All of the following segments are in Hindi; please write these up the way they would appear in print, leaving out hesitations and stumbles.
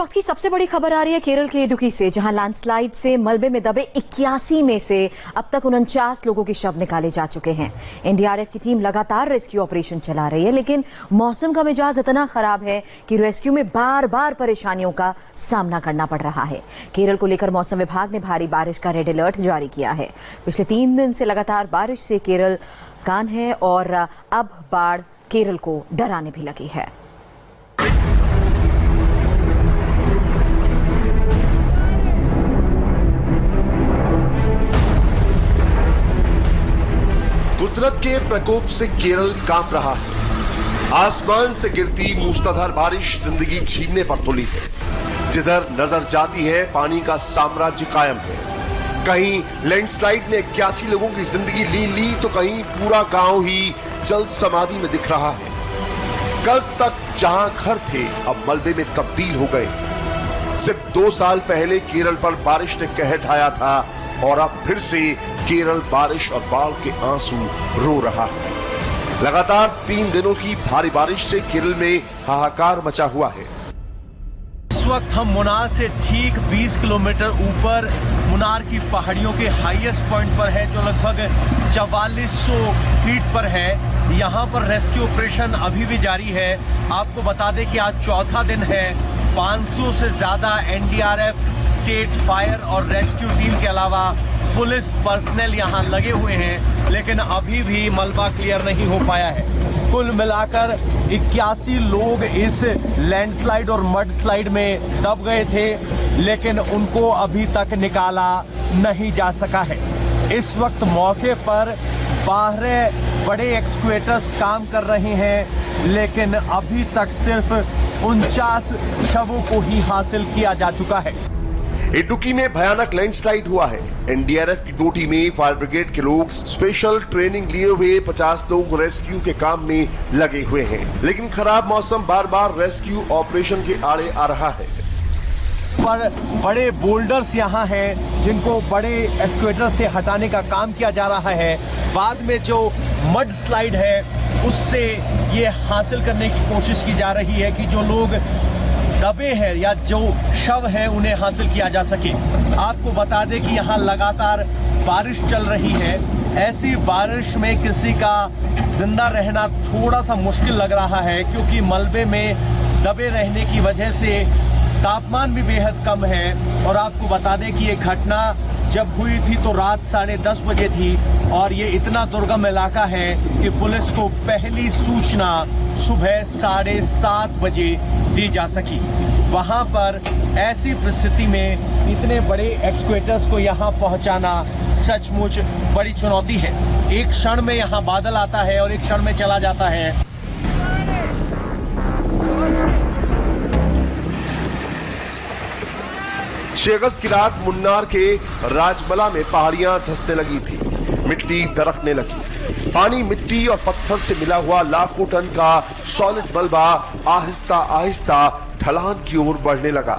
वक्त की सबसे बड़ी खबर आ रही है केरल के इडुक्की से, जहां लैंडस्लाइड से मलबे में दबे 81 में से अब तक 49 लोगों के शव निकाले जा चुके हैं। एनडीआरएफ की टीम लगातार रेस्क्यू ऑपरेशन चला रही है, लेकिन मौसम का मिजाज इतना खराब है कि रेस्क्यू में बार बार परेशानियों का सामना करना पड़ रहा है। केरल को लेकर मौसम विभाग ने भारी बारिश का रेड अलर्ट जारी किया है। पिछले 3 दिन से लगातार बारिश से केरल कान है और अब बाढ़ केरल को डराने भी लगी है। कुदरत के प्रकोप से केरल कांप रहा है। आसमान से गिरती मूसलाधार बारिश जिंदगी छीनने पर तुली है। जिधर नजर जाती है पानी का साम्राज्य कायम है। कहीं लैंडस्लाइड ने 81 लोगों की जिंदगी ली तो कहीं पूरा गांव ही जल समाधि में दिख रहा है। कल तक जहां घर थे अब मलबे में तब्दील हो गए। सिर्फ 2 साल पहले केरल पर बारिश ने कहर ढाया था और अब फिर से केरल बारिश और बाढ़ के आंसू रो रहा है। लगातार 3 दिनों की भारी बारिश से केरल में हाहाकार मचा हुआ है। इस वक्त हम मुनार से ठीक 20 किलोमीटर ऊपर मुनार की पहाड़ियों के हाईएस्ट पॉइंट पर है, जो लगभग 4400 फीट पर है। यहाँ पर रेस्क्यू ऑपरेशन अभी भी जारी है। आपको बता दें कि आज चौथा दिन है। 500 से ज्यादा एनडीआरएफ, स्टेट फायर और रेस्क्यू टीम के अलावा पुलिस पर्सनल यहाँ लगे हुए हैं, लेकिन अभी भी मलबा क्लियर नहीं हो पाया है। कुल मिलाकर 81 लोग इस लैंडस्लाइड और मड स्लाइड में दब गए थे, लेकिन उनको अभी तक निकाला नहीं जा सका है। इस वक्त मौके पर 12 बड़े एक्सक्वेटर्स काम कर रहे हैं, लेकिन अभी तक सिर्फ 49 शवों को ही हासिल किया जा चुका है। इडुक्की में भयानक लैंडस्लाइड हुआ है। एनडीआरएफ की 2 टीमें, फायर ब्रिगेड के लोग, स्पेशल ट्रेनिंग लिए हुए 50 लोग रेस्क्यू के काम में लगे हुए हैं, लेकिन खराब मौसम बार बार रेस्क्यू ऑपरेशन के आड़े आ रहा है। पर बड़े बोल्डर्स यहाँ हैं, जिनको बड़े एक्सक्वेटर से हटाने का काम किया जा रहा है। बाद में जो मड स्लाइड है उससे ये हासिल करने की कोशिश की जा रही है कि जो लोग दबे हैं या जो शव हैं उन्हें हासिल किया जा सके। आपको बता दें कि यहाँ लगातार बारिश चल रही है। ऐसी बारिश में किसी का जिंदा रहना थोड़ा सा मुश्किल लग रहा है, क्योंकि मलबे में दबे रहने की वजह से तापमान भी बेहद कम है। और आपको बता दें कि ये घटना जब हुई थी तो रात 10:30 बजे थी और ये इतना दुर्गम इलाका है कि पुलिस को पहली सूचना सुबह 7:30 बजे दी जा सकी। वहाँ पर ऐसी परिस्थिति में इतने बड़े एक्सक्वेटर्स को यहाँ पहुँचाना सचमुच बड़ी चुनौती है। एक क्षण में यहाँ बादल आता है और एक क्षण में चला जाता है। 6 अगस्त की रात मुन्नार के राजमला में पहाड़ियां धंसने लगी थी, मिट्टी दरकने लगी। पानी, मिट्टी और पत्थर से मिला हुआ लाखों टन का सॉलिड मलबा आहिस्ता आहिस्ता ढलान की ओर बढ़ने लगा,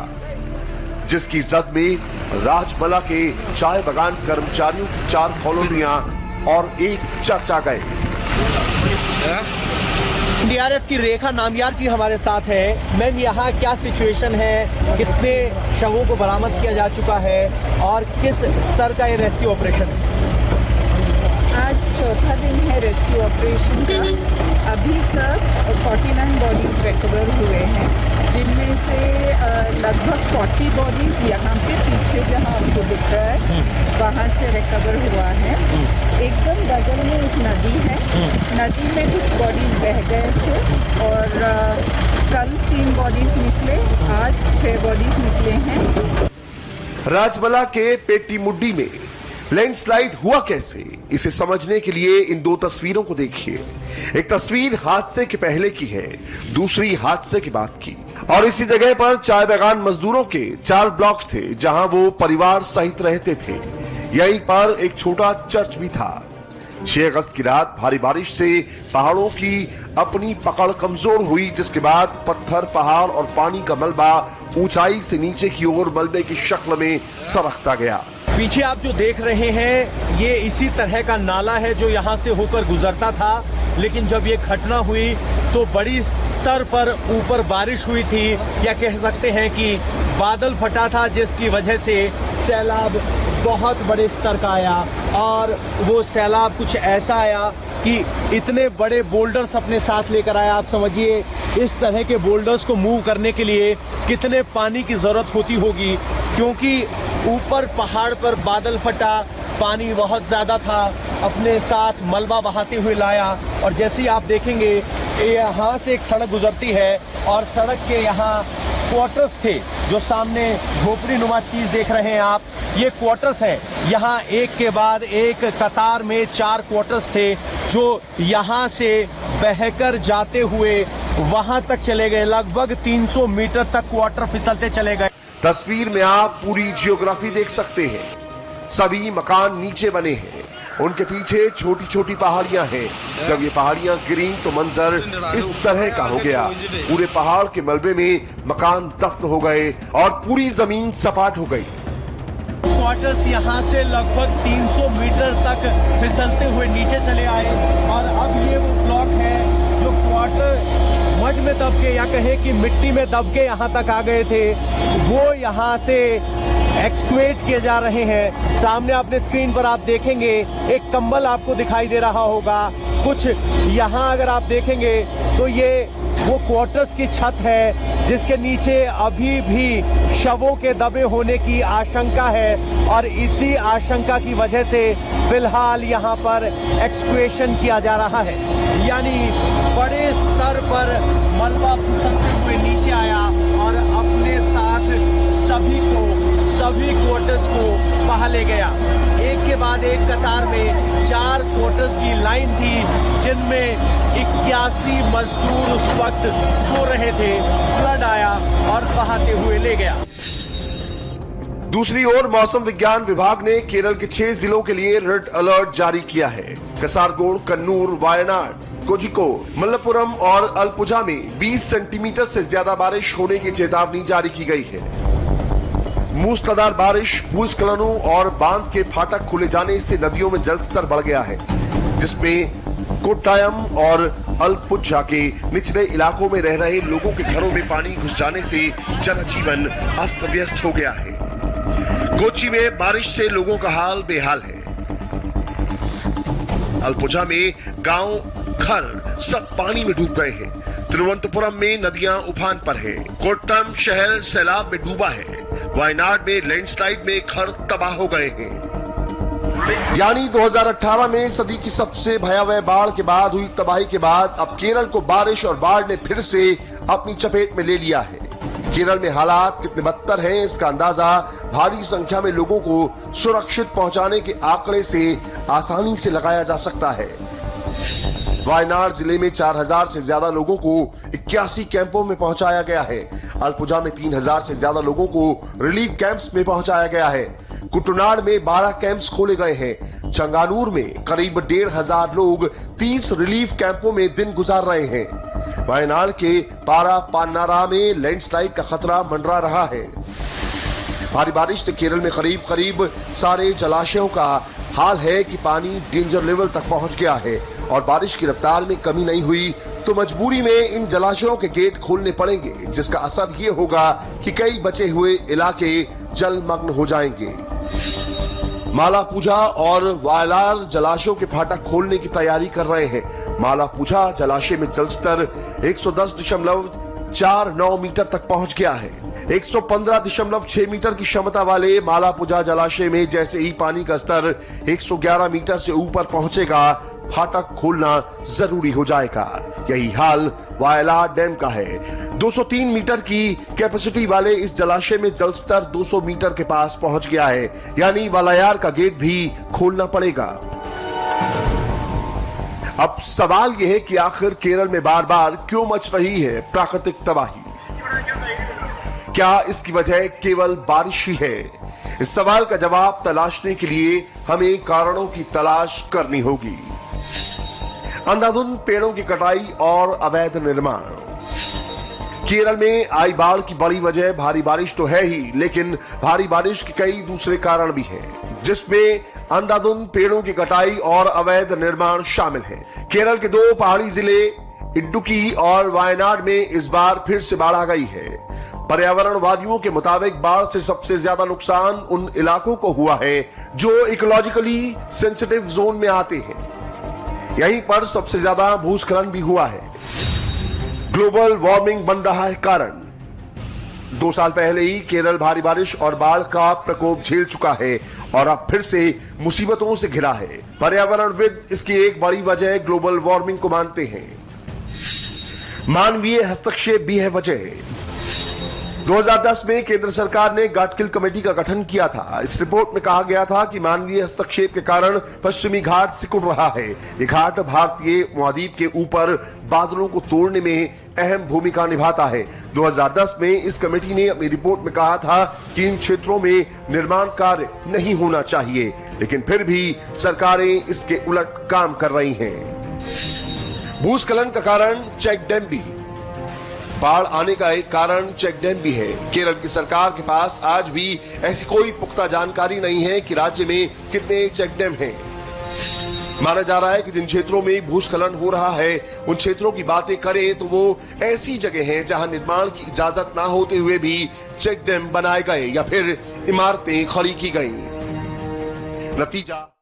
जिसकी जद में राजमला के चाय बागान कर्मचारियों की 4 कॉलोनियां और एक चर्च आ गए। एनडीआरएफ की रेखा नामियार जी हमारे साथ है। मैम, यहाँ क्या सिचुएशन है? कितने शवों को बरामद किया जा चुका है और किस स्तर का ये रेस्क्यू ऑपरेशन है? आज चौथा दिन है रेस्क्यू ऑपरेशन का। अभी तक 49 बॉडीज रिकवर हुए हैं, जिनमें से लगभग 40 बॉडीज यहाँ पे पीछे जहाँ आपको दिख रहा है वहाँ से रिकवर हुआ है। एकदम बगल में एक नदी है, नदी में कुछ बॉडीज बह गए थे और कल 3 बॉडीज निकले, आज 6 बॉडीज निकले हैं। राजमला के पेटीमुड्डी में लैंडस्लाइड हुआ कैसे, इसे समझने के लिए इन 2 तस्वीरों को देखिए। एक तस्वीर हादसे के पहले की है, दूसरी हादसे के बाद की। और इसी जगह पर चाय बागान मजदूरों के 4 ब्लॉक्स थे, जहां वो परिवार सहित रहते थे। यहीं पर एक छोटा चर्च भी था। 6 अगस्त की रात भारी बारिश से पहाड़ों की अपनी पकड़ कमजोर हुई, जिसके बाद पत्थर, पहाड़ और पानी का मलबा ऊंचाई से नीचे की ओर मलबे की शक्ल में सरकता गया। पीछे आप जो देख रहे हैं ये इसी तरह का नाला है जो यहाँ से होकर गुजरता था। लेकिन जब ये घटना हुई तो बड़ी स्तर पर ऊपर बारिश हुई थी, या कह सकते हैं कि बादल फटा था, जिसकी वजह से सैलाब बहुत बड़े स्तर का आया। और वो सैलाब कुछ ऐसा आया कि इतने बड़े बोल्डर्स अपने साथ लेकर आया। आप समझिए इस तरह के बोल्डर्स को मूव करने के लिए कितने पानी की ज़रूरत होती होगी, क्योंकि ऊपर पहाड़ पर बादल फटा, पानी बहुत ज़्यादा था, अपने साथ मलबा बहाते हुए लाया। और जैसे ही आप देखेंगे यहाँ से एक सड़क गुजरती है और सड़क के यहाँ क्वार्टर्स थे, जो सामने झोपड़ी नुमा चीज़ देख रहे हैं आप, ये क्वार्टर्स हैं। यहाँ एक के बाद एक कतार में 4 क्वार्टर्स थे, जो यहाँ से बहकर जाते हुए वहाँ तक चले गए। लगभग 300 मीटर तक क्वार्टर फिसलते चले गए। तस्वीर में आप पूरी जियोग्राफी देख सकते हैं। सभी मकान नीचे बने हैं, उनके पीछे छोटी छोटी पहाड़ियां हैं। जब ये पहाड़ियां गिरी तो मंजर इस तरह का हो गया। पूरे पहाड़ के मलबे में मकान दफन हो गए और पूरी जमीन सपाट हो गई। क्वार्टर्स यहाँ से लगभग 300 मीटर तक फिसलते हुए नीचे चले आए। और अब ये वो ब्लॉक है जो क्वार्टर मड में दब के, या कहें कि मिट्टी में दब के यहाँ तक आ गए थे, वो यहाँ से एक्सक्वेट किए जा रहे हैं। सामने आपने स्क्रीन पर आप देखेंगे एक कंबल आपको दिखाई दे रहा होगा। कुछ यहाँ अगर आप देखेंगे तो ये वो क्वार्टर्स की छत है, जिसके नीचे अभी भी शवों के दबे होने की आशंका है। और इसी आशंका की वजह से फिलहाल यहाँ पर एक्सक्वेशन किया जा रहा है, यानी बड़े स्तर पर मलबा फिसलते हुए नीचे आया और अपने साथ सभी क्वार्टर्स को बहा ले गया। एक के बाद एक कतार में 4 क्वार्टर्स की लाइन थी, जिनमें 81 मजदूर उस वक्त सो रहे थे। फ्लड आया और बहाते हुए ले गया। दूसरी ओर मौसम विज्ञान विभाग ने केरल के 6 जिलों के लिए रेड अलर्ट जारी किया है। कासरगोड, कन्नूर, वायनाड, कोझिकोड, मलप्पुरम और अलपुझा में 20 सेंटीमीटर से ज्यादा बारिश होने की चेतावनी जारी की गई है। मूसलाधार बारिश, भूस्खलनों और बांध के फाटक खुले जाने से नदियों में जलस्तर बढ़ गया है, जिसमें कोट्टायम और अलपुझा के निचले इलाकों में रह रहे लोगों के घरों में पानी घुस जाने से जनजीवन अस्त व्यस्त हो गया है। कोच्चि में बारिश से लोगों का हाल बेहाल है। अलपुझा में गांव, घर सब पानी में डूब गए हैं। तिरुवनंतपुरम में नदियां उफान पर हैं। कोट्टम शहर सैलाब में डूबा है। वायनाड में लैंडस्लाइड में घर तबाह हो गए हैं। यानी 2018 में सदी की सबसे भयावह बाढ़ के बाद हुई तबाही के बाद अब केरल को बारिश और बाढ़ ने फिर से अपनी चपेट में ले लिया है। केरल में हालात कितने बदतर हैं, इसका अंदाजा भारी संख्या में लोगों को सुरक्षित पहुंचाने के आंकड़े से आसानी से लगाया जा सकता है। वायनाड जिले में 4000 से ज्यादा लोगों को 81 कैंपों में पहुंचाया गया है। अलपुझा में 3000 से ज्यादा लोगों को रिलीफ कैंप्स में पहुंचाया गया है। कुटनाड में 12 कैंप्स खोले गए हैं। चंगानूर में करीब 1500 लोग 30 रिलीफ कैंपों में दिन गुजार रहे हैं। वायनाड के पारा पान्नारा में लैंडस्लाइड का खतरा मंडरा रहा है। भारी बारिश से केरल में करीब सारे जलाशयों का हाल है कि पानी डेंजर लेवल तक पहुंच गया है और बारिश की रफ्तार में कमी नहीं हुई तो मजबूरी में इन जलाशयों के गेट खोलने पड़ेंगे, जिसका असर ये होगा कि कई बचे हुए इलाके जलमग्न हो जाएंगे। मालापुझा और वायलार जलाशयों के फाटक खोलने की तैयारी कर रहे हैं। मालापुझा जलाशय में जलस्तर 110.49 मीटर तक पहुंच गया है। 115.6 मीटर की क्षमता वाले मालापुझा जलाशय में जैसे ही पानी का स्तर 111 मीटर से ऊपर पहुंचेगा, फाटक खोलना जरूरी हो जाएगा। यही हाल वायला डैम का है। 203 मीटर की कैपेसिटी वाले इस जलाशय में जलस्तर 200 मीटर के पास पहुंच गया है, यानी वालायार का गेट भी खोलना पड़ेगा। अब सवाल यह है कि आखिर केरल में बार बार क्यों मच रही है प्राकृतिक तबाही? क्या इसकी वजह केवल बारिश ही है? इस सवाल का जवाब तलाशने के लिए हमें कारणों की तलाश करनी होगी। अंधाधुंध पेड़ों की कटाई और अवैध निर्माण। केरल में आई बाढ़ की बड़ी वजह भारी बारिश तो है ही, लेकिन भारी बारिश के कई दूसरे कारण भी हैं, जिसमें अंधाधुंध पेड़ों की कटाई और अवैध निर्माण शामिल हैं। केरल के 2 पहाड़ी जिले इडुक्की और वायनाड में इस बार फिर से बाढ़ आ गई है। पर्यावरणवादियों के मुताबिक बाढ़ से सबसे ज्यादा नुकसान उन इलाकों को हुआ है जो इकोलॉजिकली सेंसिटिव जोन में आते हैं। यहीं पर सबसे ज्यादा भूस्खलन भी हुआ है। ग्लोबल वार्मिंग बन रहा है कारण। 2 साल पहले ही केरल भारी बारिश और बाढ़ का प्रकोप झेल चुका है और अब फिर से मुसीबतों से घिरा है। पर्यावरणविद इसकी एक बड़ी वजह ग्लोबल वार्मिंग को मानते हैं। मानवीय हस्तक्षेप भी है वजह। 2010 में केंद्र सरकार ने गाडगिल कमेटी का गठन किया था। इस रिपोर्ट में कहा गया था कि मानवीय हस्तक्षेप के कारण पश्चिमी घाट सिकुड़ रहा है। ये घाट भारतीय महाद्वीप के ऊपर बादलों को तोड़ने में अहम भूमिका निभाता है। 2010 में इस कमेटी ने अपनी रिपोर्ट में कहा था कि इन क्षेत्रों में निर्माण कार्य नहीं होना चाहिए, लेकिन फिर भी सरकारें इसके उलट काम कर रही हैं। भूस्खलन का कारण चेक डैम भी। बाढ़ आने का एक कारण चेक डैम भी है। केरल की सरकार के पास आज भी ऐसी कोई पुख्ता जानकारी नहीं है कि राज्य में कितने चेक डैम हैं। माना जा रहा है कि जिन क्षेत्रों में भूस्खलन हो रहा है उन क्षेत्रों की बातें करें तो वो ऐसी जगह हैं जहां निर्माण की इजाजत ना होते हुए भी चेक डैम बनाए गए या फिर इमारतें खड़ी की गई। नतीजा